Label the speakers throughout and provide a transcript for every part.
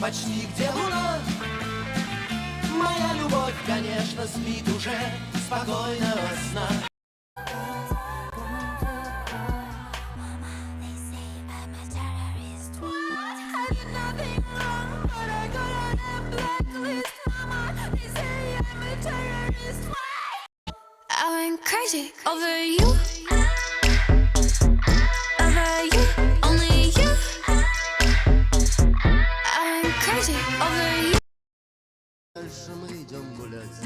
Speaker 1: почти где луна. Моя любовь, конечно, спит уже спокойного сна.
Speaker 2: I went crazy over you, over you, only you. I went crazy over you.
Speaker 1: Дальше мы идем гулять.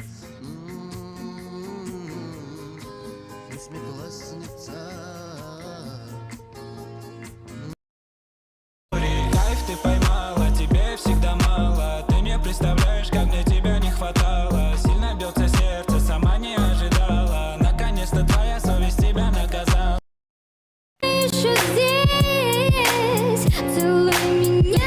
Speaker 1: Восьмиклассница.
Speaker 3: Кайф ты поймала, тебе всегда мало. Ты не представляешь, как мне тебя не хватало. Сильно бьется сердце, сама не ожидала. Наконец-то твоя совесть тебя наказала.
Speaker 2: Еще здесь, целуй меня.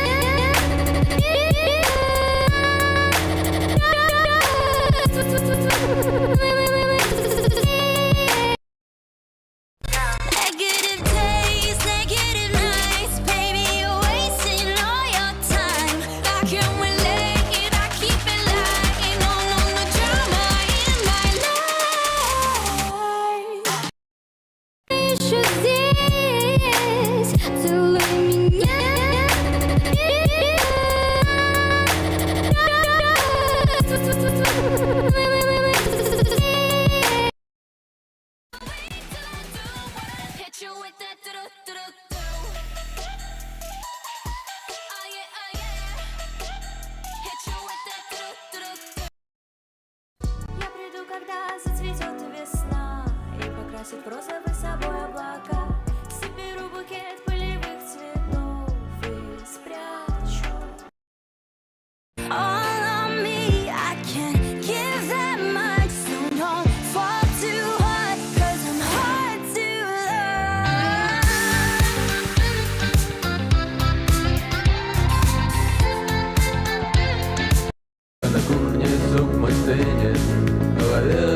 Speaker 2: Negative taste, negative nights, baby, you're wasting all your time. I can't relate, I keep it light. No, no, no drama in my life. Еще здесь, целуй меня. Hit you with that do-do-do-do-do. Oh yeah, oh yeah. Hit you with that do-do-do-do-do. Я приду, когда зацветет весна и покрасит в розовый собой облака. Соберу букет полевых цветов и спрячу. All on me, I can't give that much, so don't fall too hard, 'cause I'm hard to love.
Speaker 4: На кухне суп мой стынет, в голове